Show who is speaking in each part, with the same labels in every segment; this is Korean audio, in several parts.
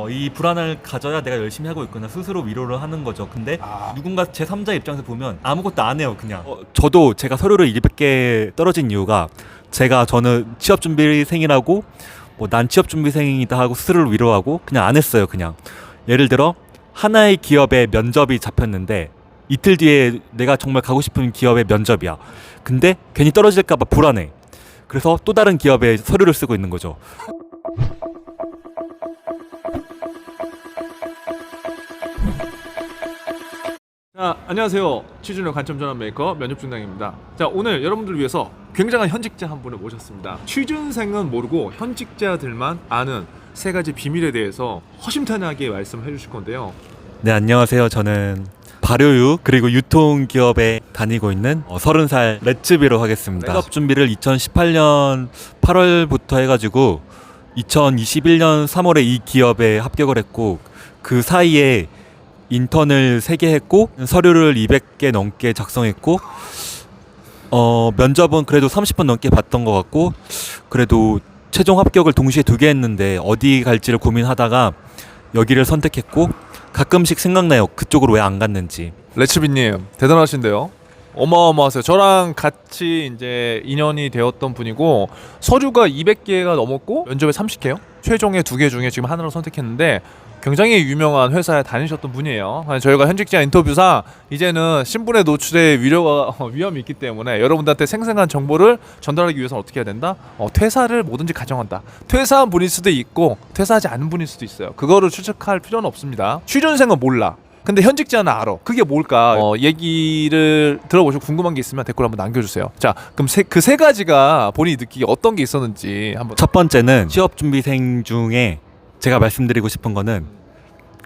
Speaker 1: 이 불안을 가져야 내가 열심히 하고 있구나 스스로 위로를 하는 거죠. 근데 누군가 제3자 입장에서 보면 아무것도 안 해요. 그냥 저도 제가 서류를 200개 떨어진 이유가 저는 취업준비생이라고 난 취업준비생이다 하고 스스로를 위로하고 그냥 안 했어요. 그냥 예를 들어 하나의 기업에 면접이 잡혔는데 이틀 뒤에 내가 정말 가고 싶은 기업의 면접이야. 근데 괜히 떨어질까봐 불안해. 그래서 또 다른 기업에 서류를 쓰고 있는 거죠.
Speaker 2: 자, 안녕하세요. 취준의 관점 전환 메이커 면접중당입니다. 자, 오늘 여러분들을 위해서 굉장한 현직자 한 분을 모셨습니다. 취준생은 모르고 현직자들만 아는 세 가지 비밀에 대해서 허심탄회하게 말씀을 해주실 건데요.
Speaker 1: 네, 안녕하세요. 저는 발효육 그리고 유통기업에 다니고 있는 30살 레츠비로 하겠습니다. 취업 준비를 2018년 8월부터 해가지고 2021년 3월에 이 기업에 합격을 했고 그 사이에 인턴을 3개 했고 서류를 200개 넘게 작성했고 면접은 그래도 30분 넘게 봤던 것 같고 그래도 최종 합격을 동시에 2개 했는데 어디 갈지를 고민하다가 여기를 선택했고 가끔씩 생각나요. 그쪽으로 왜 안 갔는지.
Speaker 2: 레츠비님 대단하신데요. 어마어마하세요. 저랑 같이 이제 인연이 되었던 분이고 서류가 200개가 넘었고 면접에 30개요. 최종의 2개 중에 지금 하나로 선택했는데 굉장히 유명한 회사에 다니셨던 분이에요. 저희가 현직자 인터뷰상 이제는 신분의 노출에 위험이 있기 때문에 여러분들한테 생생한 정보를 전달하기 위해서 어떻게 해야 된다? 퇴사를 뭐든지 가정한다. 퇴사한 분일 수도 있고 퇴사하지 않은 분일 수도 있어요. 그거를 추측할 필요는 없습니다. 취준생은 몰라. 근데 현직자는 알아. 그게 뭘까? 얘기를 들어보시고 궁금한 게 있으면 댓글 한번 남겨주세요. 자, 그럼 그 세 가지가 본인이 느끼기 어떤 게 있었는지 한번.
Speaker 1: 첫 번째는 취업준비생 중에 제가 말씀드리고 싶은 거는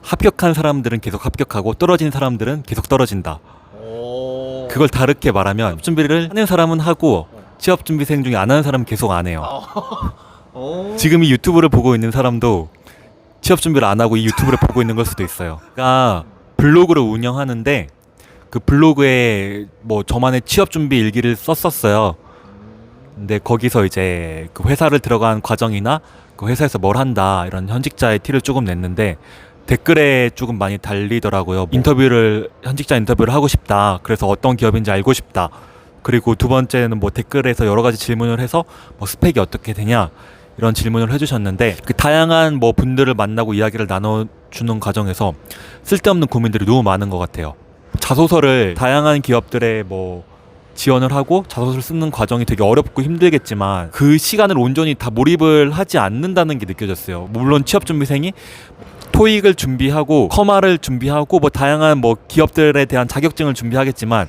Speaker 1: 합격한 사람들은 계속 합격하고 떨어진 사람들은 계속 떨어진다. 그걸 다르게 말하면 취업 준비를 하는 사람은 하고 취업 준비생 중에 안 하는 사람은 계속 안 해요. 지금 이 유튜브를 보고 있는 사람도 취업 준비를 안 하고 이 유튜브를 보고 있는 걸 수도 있어요. 그러니까 블로그를 운영하는데 그 블로그에 저만의 취업 준비 일기를 썼었어요. 근데 거기서 이제 그 회사를 들어간 과정이나 그 회사에서 뭘 한다 이런 현직자의 티를 조금 냈는데 댓글에 조금 많이 달리더라고요. 현직자 인터뷰를 하고 싶다. 그래서 어떤 기업인지 알고 싶다. 그리고 두 번째는 댓글에서 여러 가지 질문을 해서 스펙이 어떻게 되냐 이런 질문을 해주셨는데 그 다양한 분들을 만나고 이야기를 나눠주는 과정에서 쓸데없는 고민들이 너무 많은 것 같아요. 자소서를 다양한 기업들에 지원을 하고 자소서를 쓰는 과정이 되게 어렵고 힘들겠지만 그 시간을 온전히 다 몰입을 하지 않는다는 게 느껴졌어요. 물론 취업준비생이 토익을 준비하고 커마를 준비하고 다양한 기업들에 대한 자격증을 준비하겠지만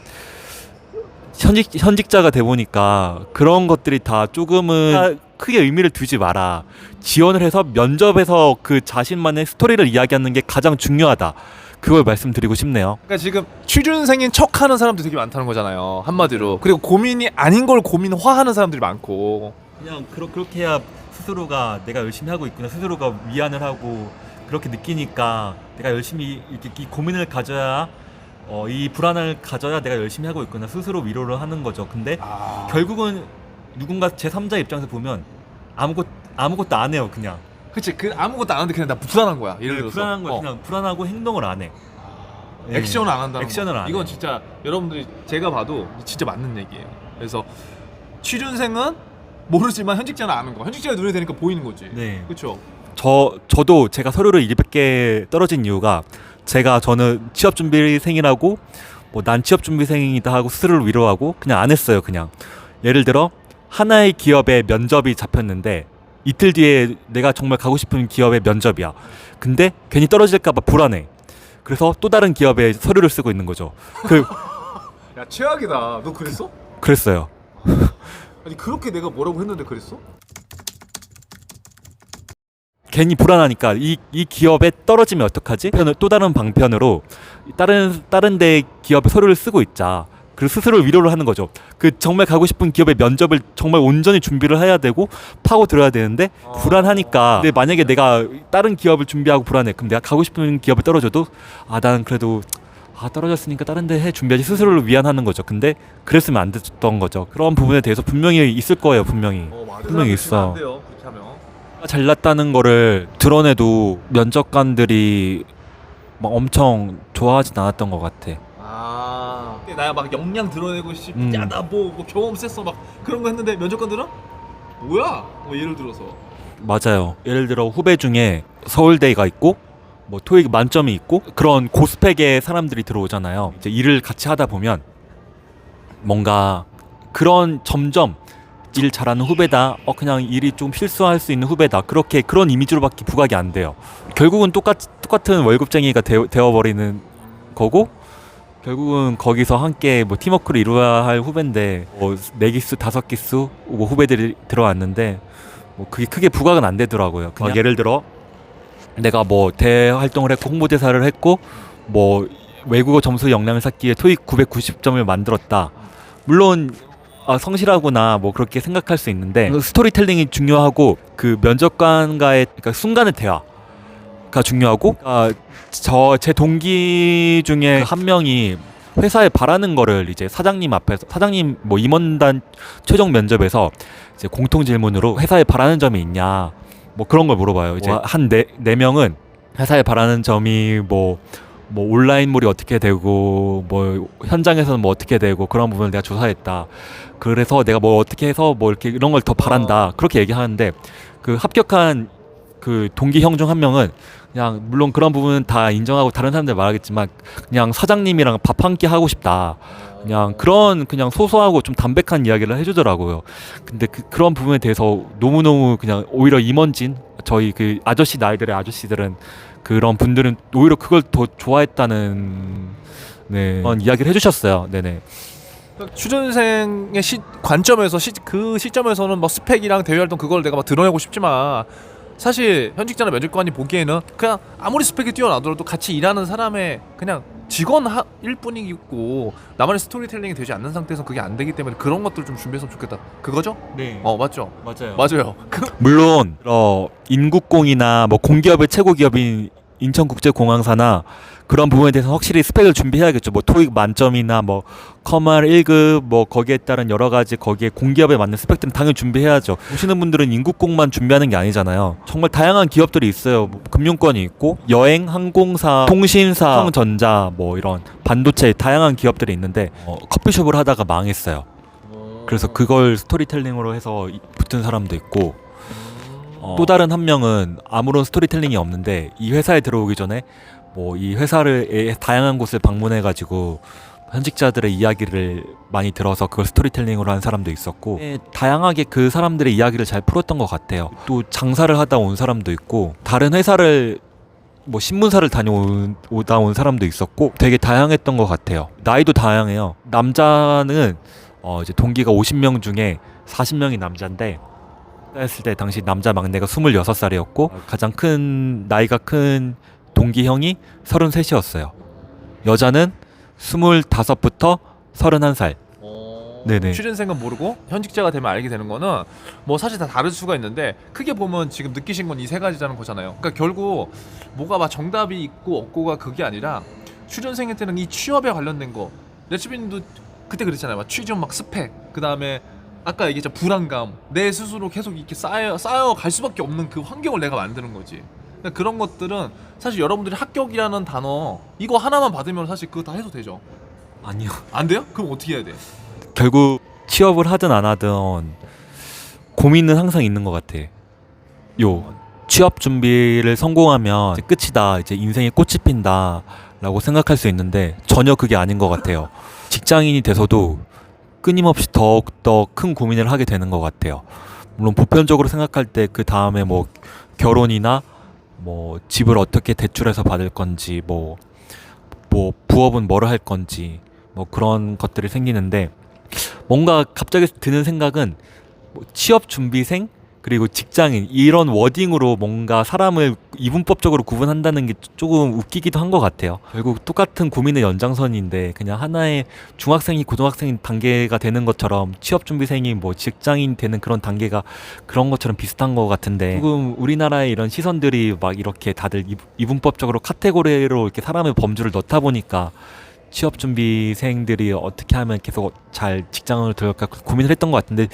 Speaker 1: 현직자가 돼 보니까 그런 것들이 다 조금은 크게 의미를 두지 마라. 지원을 해서 면접에서 그 자신만의 스토리를 이야기하는 게 가장 중요하다. 그걸 말씀드리고 싶네요.
Speaker 2: 그러니까 지금 취준생인 척하는 사람도 되게 많다는 거잖아요. 한마디로. 그리고 고민이 아닌 걸 고민화하는 사람들이 많고.
Speaker 1: 그냥 그렇게 해야 스스로가 내가 열심히 하고 있구나 스스로가 위안을 하고 그렇게 느끼니까 내가 열심히 이렇게 이 고민을 가져야 이 불안을 가져야 내가 열심히 하고 있구나 스스로 위로를 하는 거죠. 근데 결국은 누군가 제3자 입장에서 보면 아무것도 안 해요. 그냥.
Speaker 2: 그치, 아무것도 안 하는데 그냥 나 불안한 거야. 예를 들어서
Speaker 1: 불안한 거야. 그냥 불안하고 행동을 안 해.
Speaker 2: 액션을 안 한다는
Speaker 1: 액션을
Speaker 2: 거.
Speaker 1: 안
Speaker 2: 이건
Speaker 1: 해.
Speaker 2: 진짜 여러분들이 제가 봐도 진짜 맞는 얘기예요. 그래서 취준생은 모르지만 현직자는 아는 거. 현직자의 눈에 되니까 보이는 거지.
Speaker 1: 네.
Speaker 2: 그렇죠.
Speaker 1: 저도 제가 서류를 200개 떨어진 이유가 저는 취업준비생이라고 난 취업준비생이다 하고 스스로를 위로하고 그냥 안 했어요. 그냥 예를 들어 하나의 기업에 면접이 잡혔는데 이틀 뒤에 내가 정말 가고 싶은 기업의 면접이야. 근데 괜히 떨어질까봐 불안해. 그래서 또 다른 기업에 서류를 쓰고 있는 거죠.
Speaker 2: 야, 최악이다. 너 그랬어?
Speaker 1: 그랬어요.
Speaker 2: 아니, 그렇게 내가 뭐라고 했는데 그랬어?
Speaker 1: 괜히 불안하니까 이 기업에 떨어지면 어떡하지? 또 다른 방편으로 다른 데 기업에 서류를 쓰고 있자. 그리고 스스로 위로를 하는 거죠. 정말 가고 싶은 기업의 면접을 정말 온전히 준비를 해야 되고 파고 들어야 되는데 불안하니까. 근데 만약에 내가 다른 기업을 준비하고 불안해. 그럼 내가 가고 싶은 기업에 떨어져도 난 그래도 떨어졌으니까 다른 데 준비하지 스스로를 위안하는 거죠. 근데 그랬으면 안 됐던 거죠. 그런 부분에 대해서 분명히 있을 거예요. 분명히 있어.
Speaker 2: 안 돼요. 그렇게 하면.
Speaker 1: 잘났다는 거를 드러내도 면접관들이 막 엄청 좋아하진 않았던 것 같아.
Speaker 2: 나 막 역량 드러내고 싶. 야, 나 뭐 경험 셌어 막 그런 거 했는데 면접관들은 뭐야? 예를 들어서.
Speaker 1: 맞아요. 예를 들어 후배 중에 서울대가 있고 뭐 토익 만점이 있고 그런 고스펙의 사람들이 들어오잖아요. 이제 일을 같이 하다 보면 뭔가 그런 점점 일 잘하는 후배다. 그냥 일이 좀 실수할 수 있는 후배다. 그렇게 그런 이미지로밖에 부각이 안 돼요. 결국은 똑같은 월급쟁이가 되어버리는 거고 결국은 거기서 함께 뭐 팀워크를 이루어야 할 후배인데 뭐 4기수 5기수 뭐 후배들이 들어왔는데 뭐 그게 크게 부각은 안 되더라고요. 그냥 예를 들어 내가 뭐 대회 활동을 했고 홍보대사를 했고 뭐 외국어 점수 역량을 쌓기에 토익 990점을 만들었다. 물론 성실하구나 뭐 그렇게 생각할 수 있는데 스토리텔링이 중요하고 그 면접관과의 그러니까 순간의 대화가 중요하고 제 동기 중에 한 명이 회사에 바라는 거를 이제 사장님 앞에서 사장님 뭐 임원단 최종 면접에서 이제 공통 질문으로 회사에 바라는 점이 있냐 뭐 그런 걸 물어봐요. 이제 한 네 명은 회사에 바라는 점이 뭐 온라인물이 어떻게 되고 뭐 현장에서는 뭐 어떻게 되고 그런 부분을 내가 조사했다. 그래서 내가 뭐 어떻게 해서 뭐 이렇게 이런 걸 더 바란다. 그렇게 얘기하는데 그 합격한 그 동기 형 중 한 명은 그냥 물론 그런 부분은 다 인정하고 다른 사람들 말하겠지만 그냥 사장님이랑 밥 한 끼 하고 싶다. 그냥 소소하고 좀 담백한 이야기를 해주더라고요. 근데 그런 부분에 대해서 너무너무 그냥 오히려 임원진 저희 그 아저씨 나이들의 아저씨들은 그런 분들은 오히려 그걸 더 좋아했다는 그런 이야기를 해주셨어요. 네네.
Speaker 2: 취준생의 관점에서 그 시점에서는 뭐 스펙이랑 대외 활동 그걸 내가 막 드러내고 싶지만 사실 현직자나 면접관이 보기에는 그냥 아무리 스펙이 뛰어나더라도 같이 일하는 사람의 그냥 직원일 뿐이고 나만의 스토리텔링이 되지 않는 상태에서 그게 안 되기 때문에 그런 것들 좀 준비했으면 좋겠다. 그거죠?
Speaker 1: 네.
Speaker 2: 맞죠?
Speaker 1: 맞아요.
Speaker 2: 그
Speaker 1: 물론 인국공이나 뭐 공기업의 최고 기업인 인천국제공항사나 그런 부분에 대해서 확실히 스펙을 준비해야겠죠. 뭐 토익 만점이나 뭐 커말 1급 뭐 거기에 따른 여러 가지 거기에 공기업에 맞는 스펙들은 당연히 준비해야죠. 보시는 분들은 인국공만 준비하는 게 아니잖아요. 정말 다양한 기업들이 있어요. 뭐 금융권이 있고 여행, 항공사, 통신사, 삼성전자 뭐 이런 반도체 다양한 기업들이 있는데 커피숍을 하다가 망했어요. 그래서 그걸 스토리텔링으로 해서 붙은 사람도 있고 또 다른 한 명은 아무런 스토리텔링이 없는데 이 회사에 들어오기 전에 뭐 이 회사를 다양한 곳을 방문해 가지고 현직자들의 이야기를 많이 들어서 그걸 스토리텔링으로 한 사람도 있었고 다양하게 그 사람들의 이야기를 잘 풀었던 것 같아요. 또 장사를 하다 온 사람도 있고 다른 회사를 뭐 신문사를 다녀오다 온 사람도 있었고 되게 다양했던 것 같아요. 나이도 다양해요. 남자는 이제 동기가 50명 중에 40명이 남자인데 했을 때 당시 남자 막내가 26살이었고 가장 큰 나이가 큰 동기 형이 33이었어요. 여자는 25부터 31살. 네네.
Speaker 2: 취준생은 모르고 현직자가 되면 알게 되는 거는 뭐 사실 다 다를 수가 있는데 크게 보면 지금 느끼신 건 이 세 가지라는 거잖아요. 그러니까 결국 뭐가 막 정답이 있고 없고가 그게 아니라 취준생한테는 이 취업에 관련된 거 레츠빈도 그때 그랬잖아요. 막 취준 막 스펙 그 다음에 아까 얘기했죠 불안감 내 스스로 계속 이렇게 쌓여 갈 수밖에 없는 그 환경을 내가 만드는 거지. 그러니까 그런 것들은 사실 여러분들이 합격이라는 단어 이거 하나만 받으면 사실 그거 다 해소되죠.
Speaker 1: 아니요.
Speaker 2: 안 돼요? 그럼 어떻게 해야 돼?
Speaker 1: 결국 취업을 하든 안 하든 고민은 항상 있는 것 같아. 취업 준비를 성공하면 이제 끝이다. 이제 인생에 꽃이 핀다 라고 생각할 수 있는데 전혀 그게 아닌 것 같아요. 직장인이 돼서도 끊임없이 더욱더 큰 고민을 하게 되는 것 같아요. 물론 보편적으로 생각할 때 그 다음에 뭐 결혼이나 뭐 집을 어떻게 대출해서 받을 건지 뭐 부업은 뭐를 할 건지 뭐 그런 것들이 생기는데 뭔가 갑자기 드는 생각은 뭐 취업 준비생 그리고 직장인 이런 워딩으로 뭔가 사람을 이분법적으로 구분한다는 게 조금 웃기기도 한 것 같아요. 결국 똑같은 고민의 연장선인데 그냥 하나의 중학생이 고등학생 단계가 되는 것처럼 취업준비생이 뭐 직장인 되는 그런 단계가 그런 것처럼 비슷한 것 같은데 조금 우리나라의 이런 시선들이 막 이렇게 다들 이분법적으로 카테고리로 이렇게 사람의 범주를 넣다 보니까 취업준비생들이 어떻게 하면 계속 잘 직장을 들어갈까 고민을 했던 것 같은데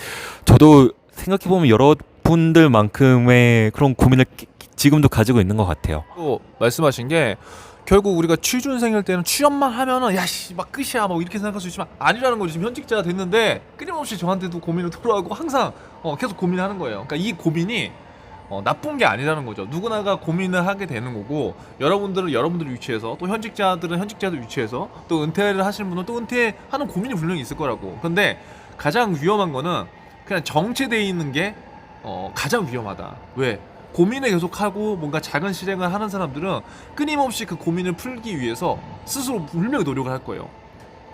Speaker 1: 저도 생각해보면 여러 분들만큼의 그런 고민을 지금도 가지고 있는 것 같아요.
Speaker 2: 또 말씀하신 게 결국 우리가 취준생일 때는 취업만 하면은 야씨 막 끝이야 뭐 이렇게 생각할 수 있지만 아니라는 거죠. 지금 현직자가 됐는데 끊임없이 저한테도 고민을 토로하고 항상 계속 고민하는 거예요. 그러니까 이 고민이 나쁜 게 아니라는 거죠. 누구나가 고민을 하게 되는 거고 여러분들은 여러분들 위치에서 또 현직자들은 현직자들 위치에서 또 은퇴를 하시는 분은 또 은퇴하는 고민이 분명히 있을 거라고. 근데 가장 위험한 거는 그냥 정체돼 있는 게 가장 위험하다. 왜? 고민을 계속하고 뭔가 작은 실행을 하는 사람들은 끊임없이 그 고민을 풀기 위해서 스스로 분명히 노력을 할 거예요.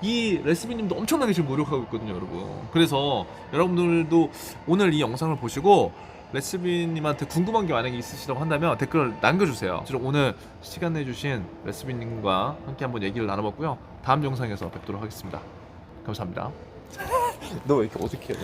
Speaker 2: 이 레스비님도 엄청나게 지금 노력하고 있거든요, 여러분. 그래서 여러분들도 오늘 이 영상을 보시고 레스비님한테 궁금한 게 만약에 있으시다고 한다면 댓글을 남겨주세요. 오늘 시간 내주신 레스비님과 함께 한번 얘기를 나눠봤고요. 다음 영상에서 뵙도록 하겠습니다. 감사합니다. 너 왜 이렇게 어색해?